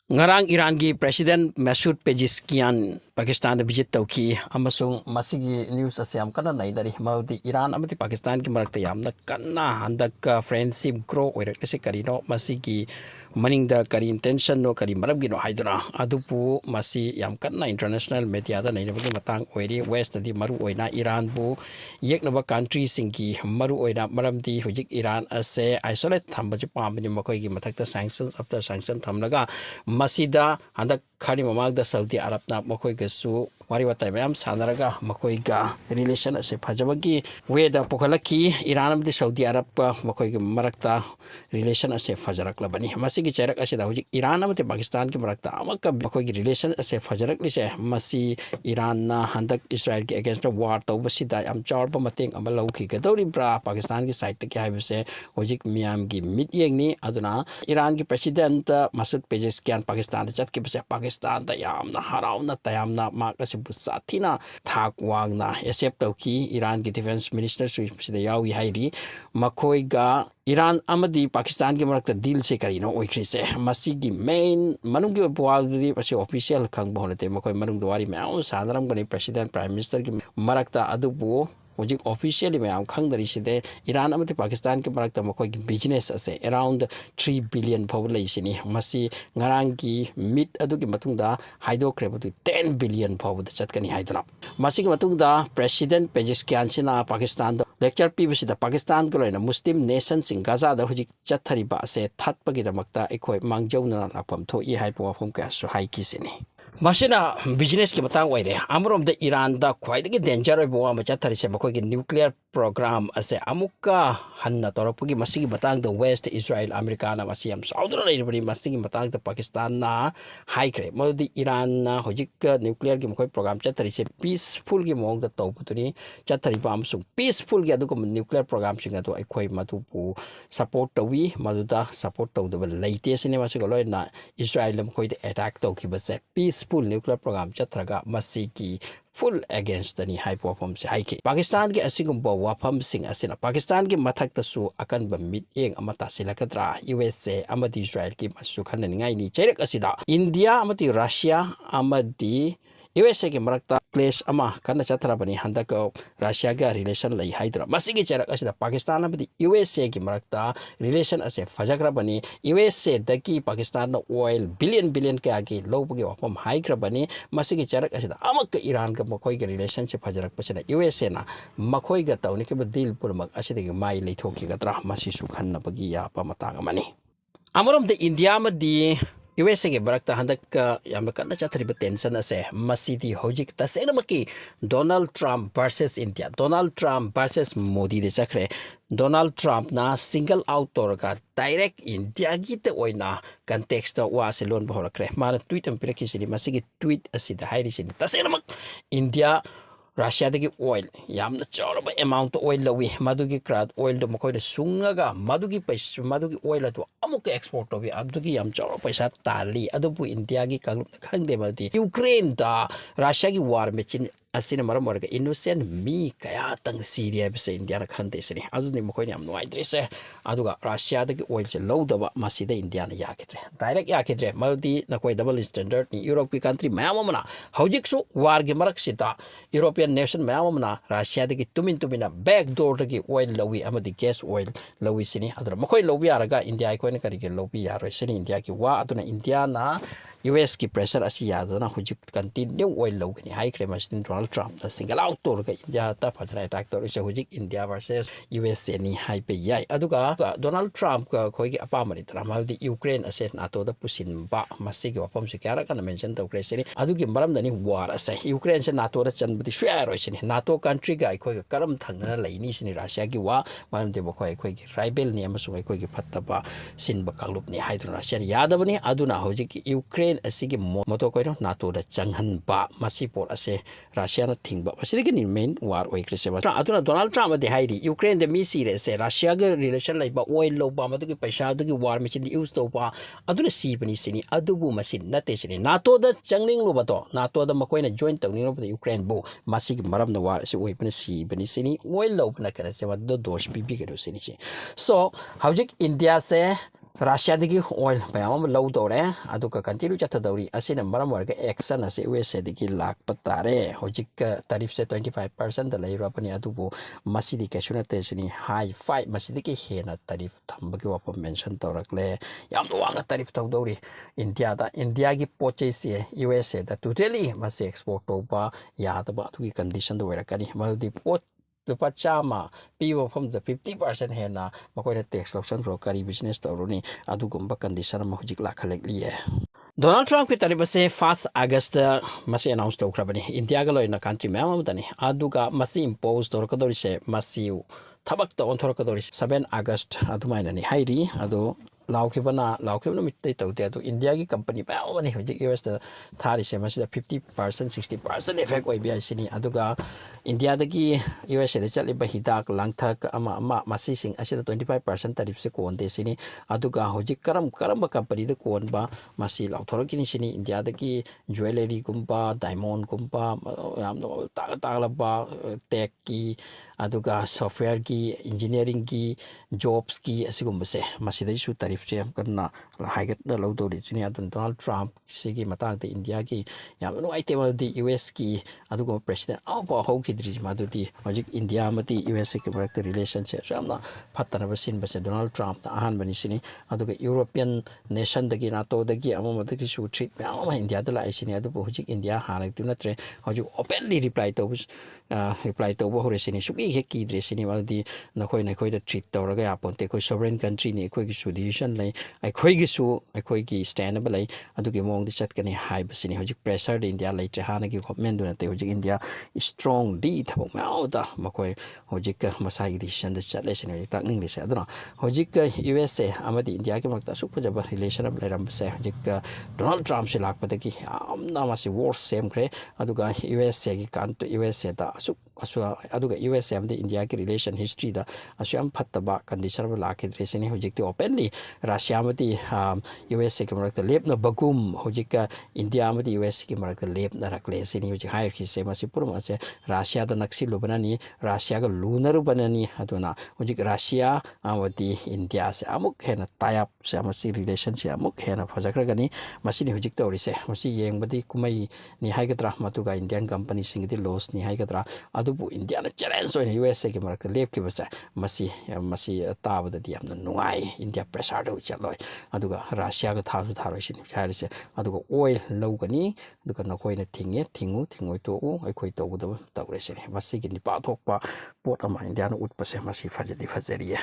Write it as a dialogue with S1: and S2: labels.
S1: Ngarang Iran gi President Masoud Pezeshkian Pakistan visit tauki amasung masigi news asam kana nai dari maudi Iran amati Pakistan ki marakta yamna kanna handak friendship grow oirak se karino masigi maning da kari intention no kari marab gi no haiduna adupu masi yam kanna international media da nai nabagi matang oiri west di maru oina Iran bu yeknaba country singki maru oina maram di hujik Iran ase isolate thambaji pamni makoi gi mathakta sanctions after sanction thamlaga Masida handak khari mamagda Saudi Arab na makoi gasu wari watai mayam sanaraga makoi ga relation ase phajabagi weda pokhalaki Iran amdi Saudi Arab pa makoi ga marakta relation ase fajarak labani masigi cherak ase da hujik Iran amdi Pakistan ki marakta amaka makoi gi relation ase fajarak lise masi Iran na handak Israel ki against the war tawbasida am chawpa mateng amal lauki gadori bra Pakistan ki side ki haibse hujik miam gi mid yengni aduna Iran ki president Masoud Pezeshkian Pakistan chat ki bse Pakistan da yamna harauna tayamna makasi busathina thak wangna accept tauki Iran ki defense minister sida yawi hairi makoi ga Iran amadi Pakistan ki marakta deal se karino oikrise masigi main manungi buwagdi pasi official khang bonate makoi manung dwari ma sanaram gani president prime minister ki marakta adubu Ojik officially mayam khang dari side Iran amati Pakistan ke marakta makoi ki business ase around 3 billion population ni masi ngarang ki mit adu ki matungda haido krebutu 10 billion population chatkani haidra masi ki matungda president Pezeshkian sina Pakistan lecture pibsida Pakistan ko loina Muslim nation sing Gaza da hujik chathari ba ase thatpagi da makta ekoi mangjona lapam tho I haipo phum ka so hai ki sini Masina business ki matang waire amurom da Iran da khwaidagi danger oi bowa macha thari se makoi ki nuclear program ase amuka hanna toropugi masigi matang da West Israel America na masi am saudra lai bani masigi matang da Pakistan na high kre modi Iran na hojik nuclear ki makoi program cha thari se peaceful ki mong da tawputuni cha thari ba amsung peaceful ki adu ko nuclear program singa to ekhoi matu pu support tawi maduda support taw da laite sine masi ko loina Israel lam khoi attack taw ki base peace full nuclear program chatraga masiki full against the high perform se haiki Pakistan ki asigumba wafam sing asina Pakistan ki mathak tasu akan ba mit eng amata silakatra USA amati Israel ki masu khanan ngai ni cherek asida India amati Russia amati USA ki marakta clash ama kana chatra bani handak Russia ga relation lai haidra masigi cherak asida Pakistan amati USA ki marakta relation ase fajakra bani USA daki Pakistan na oil billion ka agi lobgi wapam haigra bani masigi cherak asida amak Iran ga makoi ga relationship fajarak pachana USA na makoi ga tawni ke deal purmak asida gi mai leithoki ga tra masi sukhan na bagi ya pamatang mani amorom de India ma di USA ke barakta handak yamna kanna chathari tension ase masidi hojik tasena maki Donald Trump versus India Donald Trump versus Modi de chakre Donald Trump na single out torga direct India gi te oina context wa selon bohrakre mana tweet am piraki sini masigi tweet asida hairi sini tasena mak India Russia dagi oil yamna chawraba amount oil lawi madugi crowd oil do makoy sungaga madugi paisa madugi oil to amuka export to bi adugi yam chawra paisa tali adubu India gi khangde madi Ukraine da Russia gi war mechin asina maram warga innocent mi kaya tang Syria bese India na khande sini aduni makoy yam noi drese aduga Russia dagi oil che lowdaba masida India na yakitre direct yakitre madi na koy double standard ni Europe country mayamamana hojik su war gi marak sita European nation mayam na Russia dagi tumin tumina backdoor dagi oil lawi amadi gas oil lawi sini adra makoy lawi araga India ko ne kari ge lawi yaro sini India ki wa aduna India na US ki pressure asi yadana hujik continue oil law ni high crime Donald Trump da single out to ga India ta phajra attack to se hujik India versus US ni high pe yai aduga Donald Trump ka khoi gi apa mari tra mal di Ukraine ase NATO da pusin ba masi gi wapam se kyara kana mention to kresini adugi maram da ni war ase Ukraine se NATO da chan budi share ro sini NATO country ga khoi ga karam thangna laini sini Russia gi wa maram de khoi gi rival ni amasu khoi gi phattaba sin ba kalup ni haidro Russia yadabani aduna hujik Ukraine asigi moto koino NATO da changhan ba masipor ase Russia na thingba asigi ni main war oi krese ba aduna Donald Trump de hairi Ukraine de misi re se Russia ga relation lai ba oil lo ba madu gi paisa du gi war machine use to ba aduna si bani sini adubu machine na te sini NATO da changning lo ba to NATO da makoina join tawning lo ba Ukraine bo masigi maram na war se oi bani si bani sini oil lo ba na kana se ba do dos bb ga do sini so hawjik India se ꯔꯥꯁꯤꯌꯥꯗꯒꯤ oil ꯃꯌꯥꯝ ꯑꯃ ꯂꯧꯗꯧꯔꯦ ꯑꯗꯨꯒ continue ꯆꯠꯊꯗꯧꯔꯤ ꯑꯁꯤꯅ ꯃꯔꯝ ꯑꯣꯏꯔꯒ action ꯑꯁꯤ U S ꯑꯦꯗꯒꯤ ꯂꯥꯛꯄ ꯇꯥꯔꯦ ꯍꯧꯖꯤꯛ ꯇꯥꯔꯤꯐꯁꯦ 25%ꯗ ꯂꯩꯔꯕꯅꯤ ꯑꯗꯨꯕꯨ ꯃꯁꯤꯗꯤ ꯀꯩꯁꯨ ꯅꯠꯇꯦ ꯁꯤꯅꯤ ꯍꯥꯏ 5 ꯃꯁꯤꯗꯒꯤ ꯍꯦꯟꯅ ꯇꯥꯔꯤꯐ ꯊꯝꯕꯒꯤ ꯋꯥꯐꯝ ꯃꯦꯟꯁꯟ ꯇꯧꯔꯛꯂꯦ ꯌꯥꯝꯅ ꯋꯥꯡꯅ ꯇꯥꯔꯤꯐ ꯇꯧꯗꯧꯔꯤ ꯏꯟꯗꯤꯌꯥꯒꯤ ꯄꯣꯠ ꯆꯩꯁꯦ ꯌꯨ ꯑꯦꯁ ꯑꯦꯗ ꯇꯣꯇꯦꯂꯤ ꯃꯁꯤ ꯑꯦꯛꯁꯄꯣꯔꯠ ꯇꯧꯕ ꯌꯥꯗꯕ ꯑꯗꯨꯒꯤ ꯀꯟꯗꯤꯁꯟꯗ ꯑꯣꯏꯔꯛꯀꯅꯤ ꯃꯗꯨꯗꯤ ꯄꯣꯠ ꯂꯨꯄꯥ 100 ꯄꯤꯕ ꯃꯐꯝꯗ 50% ꯍꯦꯟꯅ ꯃꯈꯣꯏꯅ ꯇꯦꯛꯁ ꯂꯧꯁꯟꯈ꯭ꯔꯣ ꯀꯔꯤ ꯕꯤꯖꯤꯅꯦꯁ ꯇꯧꯔꯨꯅꯤ ꯑꯗꯨꯒꯨꯝꯕ ꯀꯟꯗꯤꯁꯟ ꯑꯃ ꯍꯧꯖꯤꯛ ꯂꯥꯛꯈꯠꯂꯛꯂꯤꯌꯦ ꯗꯣꯅꯥꯜड ꯇ꯭ꯔꯝꯞꯀꯤ ꯇꯥꯔꯤꯐ ꯑꯁꯤ 1 ꯑꯥꯒꯁꯇ ꯃꯁꯤ ꯑꯦꯅꯥꯎꯟꯁ ꯇꯧꯈ꯭ꯔꯕꯅꯤ ꯏꯟꯗꯤꯌꯥꯒ ꯂꯣꯏꯅ ꯀꯟꯇ꯭ꯔꯤ ꯃꯌꯥꯝ ꯑꯃꯗꯅꯤ ꯑꯗꯨꯒ ꯃꯁꯤ ꯏꯝꯄꯣꯖ ꯇꯧꯔꯛꯀꯗꯧꯔꯤꯁꯦ ꯃꯁꯤ ꯊꯕꯛꯇ ꯑꯣꯟꯊꯣꯔꯛꯀꯗꯧꯔꯤꯁꯦ 7 ꯑꯥꯒꯁꯠ ꯑꯗꯨꯃꯥꯏꯅꯅꯤ ꯍꯥꯏꯔꯤ ꯑꯗꯣ ꯂꯥꯎꯈꯤꯕ ꯅꯨꯃꯤꯠꯇꯩ ꯇꯧꯗꯦ ꯑꯗꯣ ꯏꯟꯗꯤꯌꯥꯒꯤ ꯀꯝꯄꯅꯤ ꯃꯌꯥꯝ ꯑꯃꯅꯤ ꯍꯧꯖꯤꯛ ꯌꯨ ꯑꯦꯁꯇ ꯊꯥꯔꯤꯁꯦ ꯃꯁꯤꯗ 50% 60% ꯏꯐꯦꯛ ꯑꯣꯏꯕ ꯌꯥꯏ ꯁꯤꯅꯤ ꯑꯗꯨꯒ ꯏꯟꯗꯤꯌꯥꯗꯒꯤ ꯌꯨ ꯑꯦꯁ ꯑꯦꯗ ꯆꯠꯂꯤꯕ ꯍꯤꯗꯥꯛ ꯂꯥꯡꯊꯛ ꯑꯃ ꯃꯁꯤꯁꯤꯡ ꯑꯁꯤꯗ 25% ꯇꯥꯔꯤꯐꯁꯦ ꯀꯣꯟꯗꯦ ꯁꯤꯅꯤ ꯑꯗꯨꯒ ꯍꯧꯖꯤꯛ ꯀꯔꯝꯕ ꯀꯝꯄꯅꯤꯗ ꯀꯣꯟꯕ ꯃꯁꯤ ꯂꯥꯎꯊꯣꯔꯛꯈꯤꯅꯤ ꯁꯤꯅꯤ ꯏꯟꯗꯤꯌꯥꯗꯒꯤ ꯖꯨꯋꯦꯂꯔꯤꯒꯨꯝꯕ ꯗꯥꯏꯃꯣꯟꯒꯨꯝꯕ ꯌꯥꯝꯅ ꯇꯥꯒꯂꯕ ꯇꯦꯛꯀꯤ ꯑꯗꯨꯒ ꯁꯣꯐꯋꯦꯌꯔꯒꯤ ꯏꯟꯖꯤꯅꯤꯌꯥꯔꯤꯡꯒꯤ ꯖꯣꯕꯁꯀꯤ ꯑꯁꯤꯒꯨꯝꯕꯁꯦ ꯃꯁꯤꯗꯩꯁꯨ ꯇꯥꯔꯤꯐꯁꯦ ꯌꯥꯝ ꯀꯟꯅ ꯍꯥꯏꯒꯠꯅ ꯂꯧꯗꯧꯔꯤꯁꯤꯅꯤ ꯑꯗꯨꯅ ꯗꯣꯅꯥꯜड ꯇ꯭ꯔꯝꯞ ꯁꯤꯒꯤ ꯃꯇꯥꯡꯗ ꯏꯟꯗꯤꯌꯥꯒꯤ ꯌꯥꯝꯅ ꯅꯨꯡꯉꯥꯏꯇꯦ ꯃꯗꯨꯗꯤ ꯌꯨ ꯑꯦꯁꯀꯤ ꯑꯗꯨꯒꯨꯝꯕ ꯄ꯭ꯔꯦꯁꯤꯗꯦꯟ ꯑꯃꯐꯥꯎ ꯍꯧꯈꯤꯗ꯭ꯔꯤꯁꯤ ꯃꯗꯨꯗꯤ ꯍꯧꯖꯤꯛ ꯏꯟꯗꯤꯌꯥ ꯑꯃꯗꯤ ꯌꯨ ꯑꯦꯁ ꯑꯦꯒꯤ ꯃꯔꯛꯇ ꯔꯤꯂꯦꯁꯟꯁꯦ ꯌꯥꯝꯅ ꯐꯠꯇꯅꯕ ꯁꯤꯟꯕꯁꯦ ꯗꯣꯅꯥꯜड ꯇ꯭ꯔꯝꯞꯅ ꯑꯍꯥꯟꯕꯅꯤ ꯁꯤꯅꯤ ꯑꯗꯨꯒ ꯌꯨꯔꯣꯄꯤꯌꯟ ꯅꯦꯁꯟꯗꯒꯤ ꯅꯥꯇꯣꯗꯒꯤ ꯑꯃꯗꯒꯤꯁꯨ ꯊ꯭ꯔꯤꯠ ꯃꯌꯥꯝ ꯑꯃ ꯏꯟꯗꯤꯌꯥꯗ ꯂꯥꯛꯏꯁꯤꯅꯤ ꯑꯗꯨꯕꯨ ꯍꯧꯖꯤꯛ ꯏꯟꯗꯤꯌꯥ ꯍꯥꯟꯅꯒꯤꯗꯨ ꯅꯠꯇ꯭ꯔꯦ ꯍꯧꯖꯤꯛ ꯑꯣꯄꯦꯟꯂꯤ ꯔꯤꯄ꯭ꯂꯥꯏ ꯇꯧꯕ ꯍꯧꯔꯦ ꯁꯤꯅꯤ ꯁꯨꯛꯀꯤ ꯍꯦꯛ ꯀꯤꯗ꯭ꯔꯦ ꯁꯤꯅꯤ ꯃꯗꯨꯗꯤ ꯅꯈꯣꯏꯅ ꯑꯩꯈꯣꯏꯗ ꯇ꯭ꯔꯤꯠ ꯇꯧꯔꯒ ꯌꯥꯄꯣꯟꯇꯦ ꯑꯩꯈꯣꯏ ꯁꯣꯕꯔꯦꯟ ꯀꯟꯇ꯭ꯔꯤꯅꯤ ꯑꯩꯈꯣꯏꯒꯤꯁꯨ ꯗꯤꯁꯤꯖꯟ ꯂꯩ ꯑꯩꯈꯣꯏꯒꯤ ꯁ꯭ꯇꯦꯟ ꯑꯃ ꯂꯩ ꯑꯗꯨꯒꯤ ꯃꯑꯣꯡꯗ ꯆꯠꯀꯅꯤ ꯍꯥꯏꯕꯁꯤꯅꯤ ꯍꯧꯖꯤꯛ ꯄ꯭ꯔꯦꯁꯔꯗ ꯏꯟꯗꯤꯌꯥ ꯂꯩꯇ꯭ꯔꯦ ꯍꯥꯟꯅꯒꯤ ꯒꯣꯚꯔꯟꯃꯦꯟꯗꯨ ꯅꯠꯇꯦ ꯍꯧꯖꯤꯛ ꯏꯟꯗꯤꯌꯥ ꯏꯁꯇ꯭ꯔꯣꯡꯂꯤ ꯊꯕꯛ ꯃꯌꯥꯝ ꯑꯃꯗ ꯃꯈꯣꯏ ꯍꯧꯖꯤꯛ ꯃꯁꯥꯒꯤ ꯗꯤꯁꯤꯖꯟꯗ ꯆꯠꯂꯦ ꯁꯤꯅꯤ ꯍꯧꯖꯤꯛ ꯇꯥꯛꯅꯤꯡꯂꯤꯁꯦ ꯑꯗꯨꯅ ꯍꯧꯖꯤꯛ ꯌꯨ ꯑꯦꯁ ꯑꯦ ꯑꯃꯗꯤ ꯏꯟꯗꯤꯌꯥꯒꯤ ꯃꯔꯛꯇ ꯑꯁꯨꯛ ꯐꯖꯕ ꯔꯤꯂꯦꯁꯟ ꯑꯃ ꯂꯩꯔꯝꯕꯁꯦ ꯍꯧꯖꯤꯛ ꯗꯣꯅꯥꯜड ꯇ꯭ꯔꯝꯞꯁꯦ ꯂꯥꯛꯄꯗꯒꯤ ꯌꯥꯝꯅ ꯃꯁꯤ ꯋꯥꯔꯁ ꯁꯦꯝꯈ꯭ꯔꯦ ꯑꯗꯨꯒ ꯌꯨ ꯑꯦꯁ ꯑꯦꯗ ꯑꯗꯨꯒ ꯌꯨ ꯑꯦꯁ ꯑꯦ ꯑꯃꯗꯤ ꯏꯟꯗꯤꯌꯥꯒꯤ ꯔꯤꯂꯦꯁꯟ ꯍꯤꯁꯇ꯭ꯔꯤꯗ ꯌꯥꯝ ꯐꯠꯇꯕ ꯀꯟꯗꯤꯁꯟ ꯑꯃ ꯂꯥꯛꯈꯤꯗ꯭ꯔꯦ ꯁꯤꯅꯤ ꯍꯧꯖꯤꯛꯇꯤ ꯑꯣꯄꯦꯟꯂꯤ ꯔꯁꯤꯌꯥ ꯑꯃꯗꯤ ꯌꯨ ꯑꯦꯁ ꯑꯦꯒꯤ ꯃꯔꯛꯇ ꯂꯦꯞꯅꯕꯒꯨꯝ ꯍꯧꯖꯤꯛ ꯏꯟꯗꯤꯌꯥ ꯑꯃꯗꯤ ꯌꯨ ꯑꯦꯁ ꯒꯤ ꯃꯔꯛꯇ ꯂꯦꯞꯅꯔꯛꯂꯦ ꯁꯤꯅꯤ ꯍꯧꯖꯤꯛ ꯍꯥꯏꯔꯤꯁꯦ ꯃꯁꯤ ꯄꯨꯝꯅꯃꯛꯁꯦ ꯔꯁꯤꯌꯥꯗ ꯅꯛꯁꯤꯜꯂꯨꯕꯅꯅꯤ ꯔꯁꯤꯌꯥꯒ ꯂꯨꯅꯔꯨꯕꯅꯅꯤ ꯑꯗꯨꯅ ꯍꯧꯖꯤꯛ ꯔꯁꯤꯌꯥ ꯑꯃꯗꯤ ꯏꯟꯗꯤꯌꯥꯁꯦ ꯑꯃꯨꯛ ꯍꯦꯟꯅ ꯇꯥꯏꯞꯁꯦ ꯃꯁꯤ ꯔꯤꯂꯦꯁꯟꯁꯦ ꯑꯃꯨꯛ ꯍꯦꯟꯅ ꯐꯖꯈ꯭ꯔꯒꯅꯤ ꯃꯁꯤꯅꯤ ꯍꯧꯖꯤꯛ ꯇꯧꯔꯤꯁꯦ ꯃꯁꯤ ꯌꯦꯡꯕꯗꯤ ꯀꯨꯝꯍꯩꯅꯤ ꯍꯥꯏꯒꯗ꯭ꯔꯥ ꯃꯗꯨꯒ ꯏꯟꯗꯤꯌꯥꯟ ꯀꯝꯄꯅꯤꯁꯤꯡꯒꯤꯗꯤ ꯂꯣꯁꯅꯤ ꯍꯥꯏꯒꯗ꯭ꯔꯥ ꯑꯗꯨꯕꯨ ꯏꯟꯗꯤꯌꯥꯅ ꯆꯦꯂꯦꯟꯖ ꯑꯣꯏꯅ ꯌꯨ ꯑꯦꯁ ꯑꯦꯒꯤ ꯃꯔꯛꯇ ꯂꯦꯞꯈꯤꯕꯁꯦ ꯃꯁꯤ ꯇꯥꯕꯗꯗꯤ ꯌꯥꯝꯅ ꯅꯨꯡꯉꯥꯏ ꯏꯟꯗꯤꯌꯥ ꯄ꯭ꯔꯦꯁꯥꯔꯗ ꯆꯠꯂꯣꯏ ꯑꯗꯨꯒ ꯔꯁꯤꯌꯥꯒ ꯊꯥꯔꯣꯏ ꯁꯤꯅꯤ ꯍꯥꯏꯔꯤꯁꯦ ꯑꯗꯨꯒ ꯑꯣꯏꯜ ꯂꯧꯒꯅꯤ ꯑꯗꯨꯒ ꯅꯈꯣꯏꯅ ꯊꯤꯡꯉꯣꯏ ꯇꯣꯛꯎ ꯑꯩꯈꯣꯏ ꯇꯧꯒꯗꯕ ꯇꯧꯔꯦ ꯁꯤꯅꯤ ꯃꯁꯤꯒꯤ ꯅꯤꯄꯥ ꯊꯣꯛꯄ ꯄꯣꯠ ꯑꯃ ꯏꯟꯗꯤꯌꯥꯅ ꯎꯠꯄꯁꯦ ꯃꯁꯤ ꯐꯖꯗꯤ ꯐꯖꯔꯤꯌꯦ